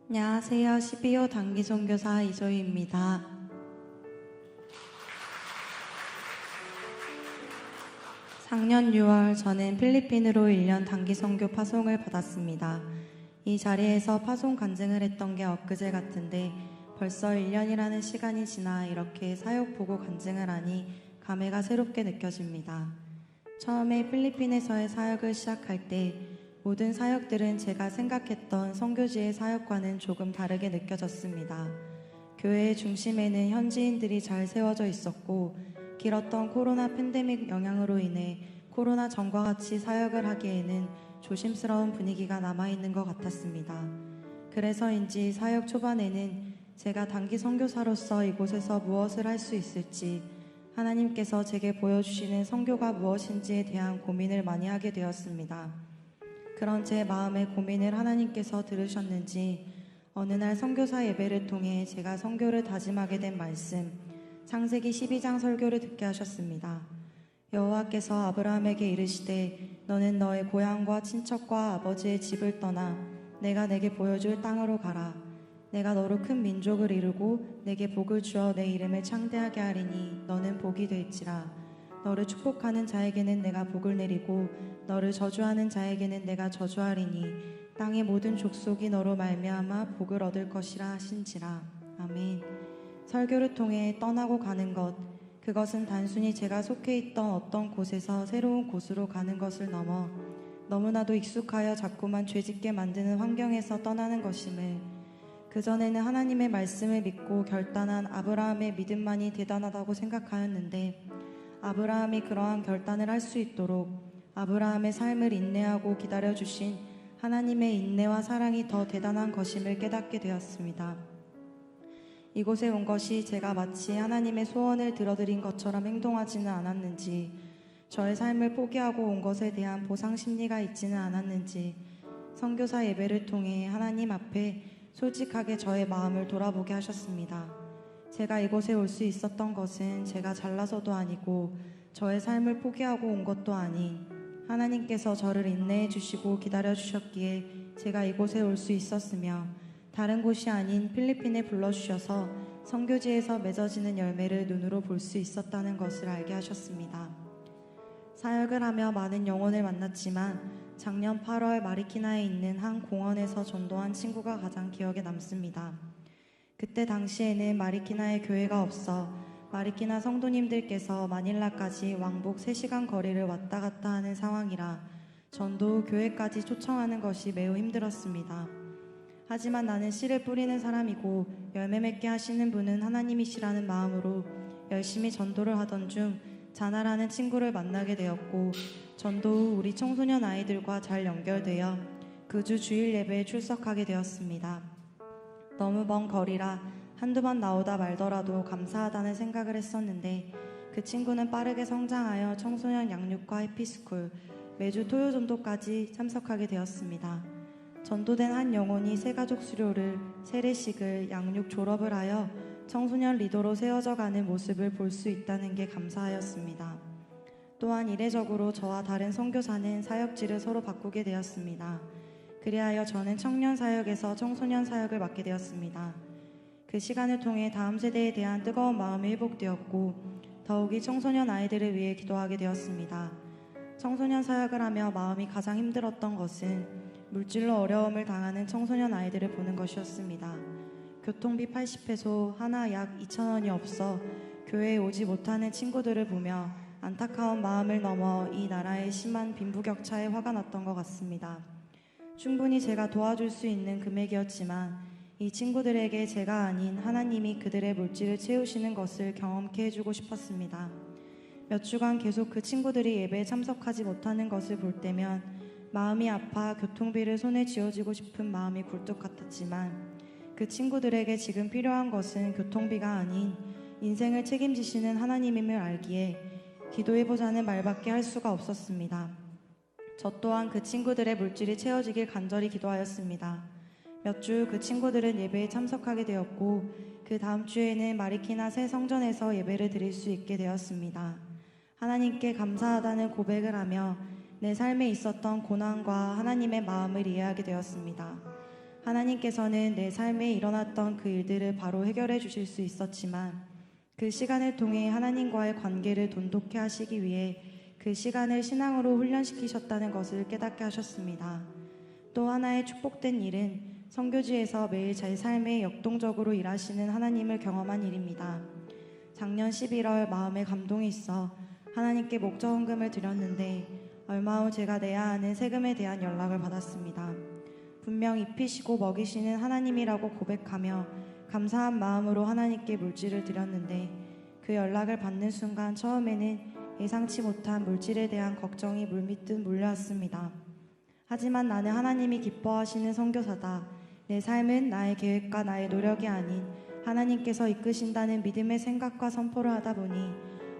안녕하세요. 12호 단기 선교사 이소희입니다. 작년 6월 저는 필리핀으로 1년 단기 선교 파송을 받았습니다. 이 자리에서 파송 간증을 했던 게 엊그제 같은데 벌써 1년이라는 시간이 지나 이렇게 사역 보고 간증을 하니 감회가 새롭게 느껴집니다. 처음에 필리핀에서의 사역을 시작할 때 모든 사역들은 제가 생각했던 선교지의 사역과는 조금 다르게 느껴졌습니다. 교회의 중심에는 현지인들이 잘 세워져 있었고 길었던 코로나 팬데믹 영향으로 인해 코로나 전과 같이 사역을 하기에는 조심스러운 분위기가 남아있는 것 같았습니다. 그래서인지 사역 초반에는 제가 단기 선교사로서 이곳에서 무엇을 할 수 있을지, 하나님께서 제게 보여주시는 선교가 무엇인지에 대한 고민을 많이 하게 되었습니다. 그런 제 마음의 고민을 하나님께서 들으셨는지 어느 날 선교사 예배를 통해 제가 선교를 다짐하게 된 말씀, 창세기 12장 설교를 듣게 하셨습니다. 여호와께서 아브라함에게 이르시되 너는 너의 고향과 친척과 아버지의 집을 떠나 내가 내게 보여줄 땅으로 가라. 내가 너로 큰 민족을 이루고 내게 복을 주어 내 이름을 창대하게 하리니 너는 복이 될지라. 너를 축복하는 자에게는 내가 복을 내리고 너를 저주하는 자에게는 내가 저주하리니 땅의 모든 족속이 너로 말미암아 복을 얻을 것이라 하신지라. 아멘. 설교를 통해 떠나고 가는 것, 그것은 단순히 제가 속해 있던 어떤 곳에서 새로운 곳으로 가는 것을 넘어 너무나도 익숙하여 자꾸만 죄짓게 만드는 환경에서 떠나는 것임을, 그전에는 하나님의 말씀을 믿고 결단한 아브라함의 믿음만이 대단하다고 생각하였는데 아브라함이 그러한 결단을 할 수 있도록 아브라함의 삶을 인내하고 기다려주신 하나님의 인내와 사랑이 더 대단한 것임을 깨닫게 되었습니다. 이곳에 온 것이 제가 마치 하나님의 소원을 들어드린 것처럼 행동하지는 않았는지, 저의 삶을 포기하고 온 것에 대한 보상 심리가 있지는 않았는지, 선교사 예배를 통해 하나님 앞에 솔직하게 저의 마음을 돌아보게 하셨습니다. 제가 이곳에 올 수 있었던 것은 제가 잘나서도 아니고 저의 삶을 포기하고 온 것도 아닌 하나님께서 저를 인내해 주시고 기다려 주셨기에 제가 이곳에 올 수 있었으며, 다른 곳이 아닌 필리핀에 불러주셔서 선교지에서 맺어지는 열매를 눈으로 볼 수 있었다는 것을 알게 하셨습니다. 사역을 하며 많은 영혼을 만났지만 작년 8월 마리키나에 있는 한 공원에서 전도한 친구가 가장 기억에 남습니다. 그때 당시에는 마리키나에 교회가 없어 마리키나 성도님들께서 마닐라까지 왕복 3시간 거리를 왔다 갔다 하는 상황이라 전도 후 교회까지 초청하는 것이 매우 힘들었습니다. 하지만 나는 씨를 뿌리는 사람이고 열매 맺게 하시는 분은 하나님이시라는 마음으로 열심히 전도를 하던 중 자나라는 친구를 만나게 되었고, 전도 후 우리 청소년 아이들과 잘 연결되어 그 주 주일 예배에 출석하게 되었습니다. 너무 먼 거리라 한두 번 나오다 말더라도 감사하다는 생각을 했었는데 그 친구는 빠르게 성장하여 청소년 양육과 해피스쿨, 매주 토요 전도까지 참석하게 되었습니다. 전도된 한 영혼이 새가족 수료를, 세례식을, 양육 졸업을 하여 청소년 리더로 세워져 가는 모습을 볼 수 있다는 게 감사하였습니다. 또한 이례적으로 저와 다른 선교사는 사역지를 서로 바꾸게 되었습니다. 그리하여 저는 청년 사역에서 청소년 사역을 맡게 되었습니다. 그 시간을 통해 다음 세대에 대한 뜨거운 마음이 회복되었고 더욱이 청소년 아이들을 위해 기도하게 되었습니다. 청소년 사역을 하며 마음이 가장 힘들었던 것은 물질로 어려움을 당하는 청소년 아이들을 보는 것이었습니다. 교통비 80페소, 하나 약 2,000원이 없어 교회에 오지 못하는 친구들을 보며 안타까운 마음을 넘어 이 나라의 심한 빈부격차에 화가 났던 것 같습니다. 충분히 제가 도와줄 수 있는 금액이었지만 이 친구들에게 제가 아닌 하나님이 그들의 물질을 채우시는 것을 경험케 해주고 싶었습니다. 몇 주간 계속 그 친구들이 예배에 참석하지 못하는 것을 볼 때면 마음이 아파 교통비를 손에 쥐어쥐고 싶은 마음이 굴뚝 같았지만 그 친구들에게 지금 필요한 것은 교통비가 아닌 인생을 책임지시는 하나님임을 알기에 기도해보자는 말밖에 할 수가 없었습니다. 저 또한 그 친구들의 물질이 채워지길 간절히 기도하였습니다. 몇 주 그 친구들은 예배에 참석하게 되었고 그 다음 주에는 마리키나 새 성전에서 예배를 드릴 수 있게 되었습니다. 하나님께 감사하다는 고백을 하며 내 삶에 있었던 고난과 하나님의 마음을 이해하게 되었습니다. 하나님께서는 내 삶에 일어났던 그 일들을 바로 해결해 주실 수 있었지만 그 시간을 통해 하나님과의 관계를 돈독해 하시기 위해 그 시간을 신앙으로 훈련시키셨다는 것을 깨닫게 하셨습니다. 또 하나의 축복된 일은 선교지에서 매일 제 삶에 역동적으로 일하시는 하나님을 경험한 일입니다. 작년 11월 마음에 감동이 있어 하나님께 목자헌금을 드렸는데 얼마 후 제가 내야 하는 세금에 대한 연락을 받았습니다. 분명 입히시고 먹이시는 하나님이라고 고백하며 감사한 마음으로 하나님께 물질을 드렸는데 그 연락을 받는 순간 처음에는 예상치 못한 물질에 대한 걱정이 물밀듯 몰려왔습니다. 하지만 나는 하나님이 기뻐하시는 선교사다. 내 삶은 나의 계획과 나의 노력이 아닌 하나님께서 이끄신다는 믿음의 생각과 선포를 하다 보니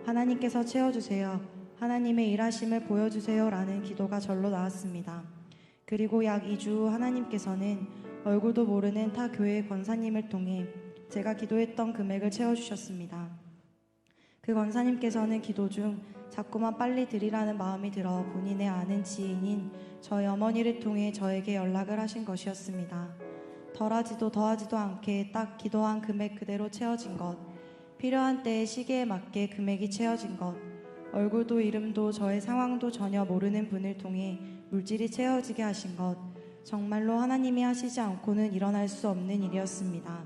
하나님께서 채워주세요. 하나님의 일하심을 보여주세요. 라는 기도가 절로 나왔습니다. 그리고 약 2주 후 하나님께서는 얼굴도 모르는 타 교회의 권사님을 통해 제가 기도했던 금액을 채워주셨습니다. 그 권사님께서는 기도 중 자꾸만 빨리 드리라는 마음이 들어 본인의 아는 지인인 저희 어머니를 통해 저에게 연락을 하신 것이었습니다. 덜하지도 더하지도 않게 딱 기도한 금액 그대로 채워진 것, 필요한 때에 시기에 맞게 금액이 채워진 것, 얼굴도 이름도 저의 상황도 전혀 모르는 분을 통해 물질이 채워지게 하신 것, 정말로 하나님이 하시지 않고는 일어날 수 없는 일이었습니다.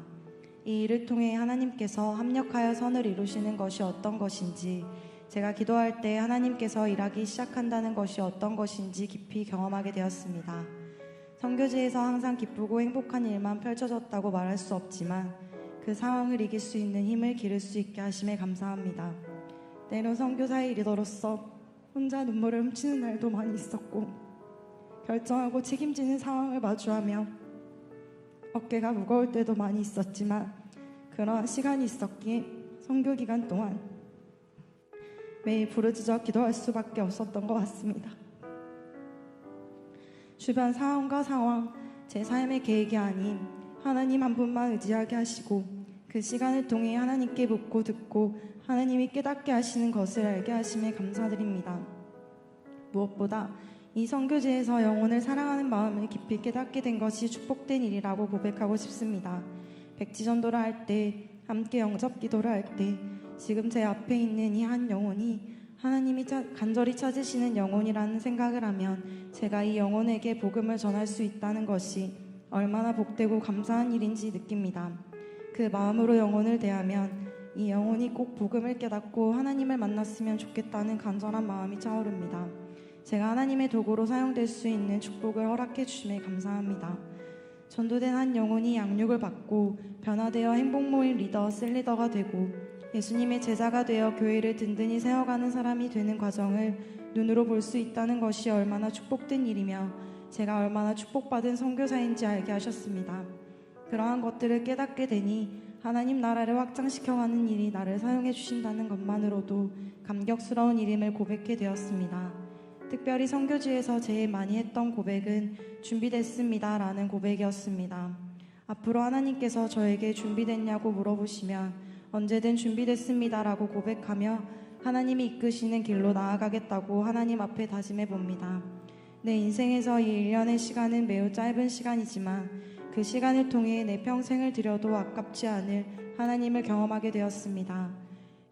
이 일을 통해 하나님께서 합력하여 선을 이루시는 것이 어떤 것인지, 제가 기도할 때 하나님께서 일하기 시작한다는 것이 어떤 것인지 깊이 경험하게 되었습니다. 선교지에서 항상 기쁘고 행복한 일만 펼쳐졌다고 말할 수 없지만 그 상황을 이길 수 있는 힘을 기를 수 있게 하심에 감사합니다. 때론 선교사의 리더로서 혼자 눈물을 훔치는 날도 많이 있었고 결정하고 책임지는 상황을 마주하며 어깨가 무거울 때도 많이 있었지만 그러한 시간이 있었기에 선교 기간 동안 매일 부르짖어 기도할 수밖에 없었던 것 같습니다. 주변 상황과 상황, 제 삶의 계획이 아닌 하나님 한 분만 의지하게 하시고 그 시간을 통해 하나님께 묻고 듣고 하나님이 깨닫게 하시는 것을 알게 하심에 감사드립니다. 무엇보다 이 선교지에서 영혼을 사랑하는 마음을 깊이 깨닫게 된 것이 축복된 일이라고 고백하고 싶습니다. 백지전도를 할 때, 함께 영접 기도를 할 때 지금 제 앞에 있는 이 한 영혼이 하나님이 간절히 찾으시는 영혼이라는 생각을 하면 제가 이 영혼에게 복음을 전할 수 있다는 것이 얼마나 복되고 감사한 일인지 느낍니다. 그 마음으로 영혼을 대하면 이 영혼이 꼭 복음을 깨닫고 하나님을 만났으면 좋겠다는 간절한 마음이 차오릅니다. 제가 하나님의 도구로 사용될 수 있는 축복을 허락해 주심에 감사합니다. 전도된 한 영혼이 양육을 받고 변화되어 행복모임 리더, 셀리더가 되고 예수님의 제자가 되어 교회를 든든히 세워가는 사람이 되는 과정을 눈으로 볼 수 있다는 것이 얼마나 축복된 일이며 제가 얼마나 축복받은 선교사인지 알게 하셨습니다. 그러한 것들을 깨닫게 되니 하나님 나라를 확장시켜가는 일이 나를 사용해 주신다는 것만으로도 감격스러운 일임을 고백해 되었습니다. 특별히 선교지에서 제일 많이 했던 고백은 준비됐습니다 라는 고백이었습니다. 앞으로 하나님께서 저에게 준비됐냐고 물어보시면 언제든 준비됐습니다 라고 고백하며 하나님이 이끄시는 길로 나아가겠다고 하나님 앞에 다짐해 봅니다. 내 인생에서 이 1년의 시간은 매우 짧은 시간이지만 그 시간을 통해 내 평생을 들여도 아깝지 않을 하나님을 경험하게 되었습니다.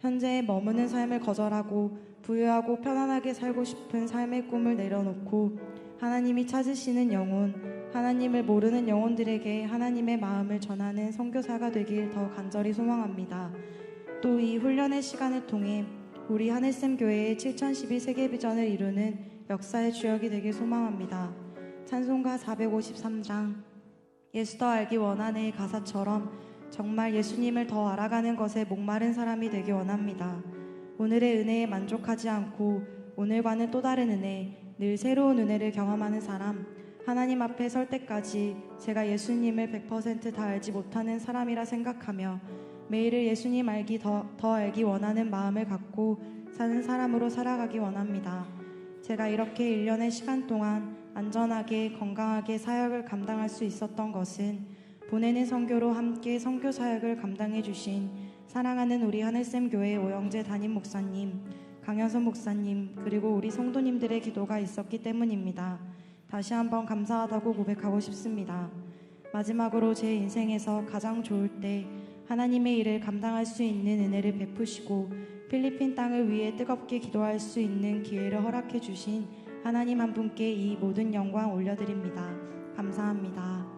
현재에 머무는 삶을 거절하고 부유하고 편안하게 살고 싶은 삶의 꿈을 내려놓고 하나님이 찾으시는 영혼, 하나님을 모르는 영혼들에게 하나님의 마음을 전하는 선교사가 되길 더 간절히 소망합니다. 또 이 훈련의 시간을 통해 우리 하늘샘 교회의 7012 세계비전을 이루는 역사의 주역이 되길 소망합니다. 찬송가 453장 예수 더 알기 원하네의 가사처럼 정말 예수님을 더 알아가는 것에 목마른 사람이 되기 원합니다. 오늘의 은혜에 만족하지 않고 오늘과는 또 다른 은혜, 늘 새로운 은혜를 경험하는 사람, 하나님 앞에 설 때까지 제가 예수님을 100% 다 알지 못하는 사람이라 생각하며 매일을 예수님 더 알기 원하는 마음을 갖고 사는 사람으로 살아가기 원합니다. 제가 이렇게 1년의 시간 동안 안전하게 건강하게 사역을 감당할 수 있었던 것은 보내는 선교로 함께 선교 사역을 감당해 주신 사랑하는 우리 하늘샘 교회 오영재 담임 목사님, 강현선 목사님 그리고 우리 성도님들의 기도가 있었기 때문입니다. 다시 한번 감사하다고 고백하고 싶습니다. 마지막으로 제 인생에서 가장 좋을 때 하나님의 일을 감당할 수 있는 은혜를 베푸시고 필리핀 땅을 위해 뜨겁게 기도할 수 있는 기회를 허락해 주신 하나님 한 분께 이 모든 영광 올려드립니다. 감사합니다.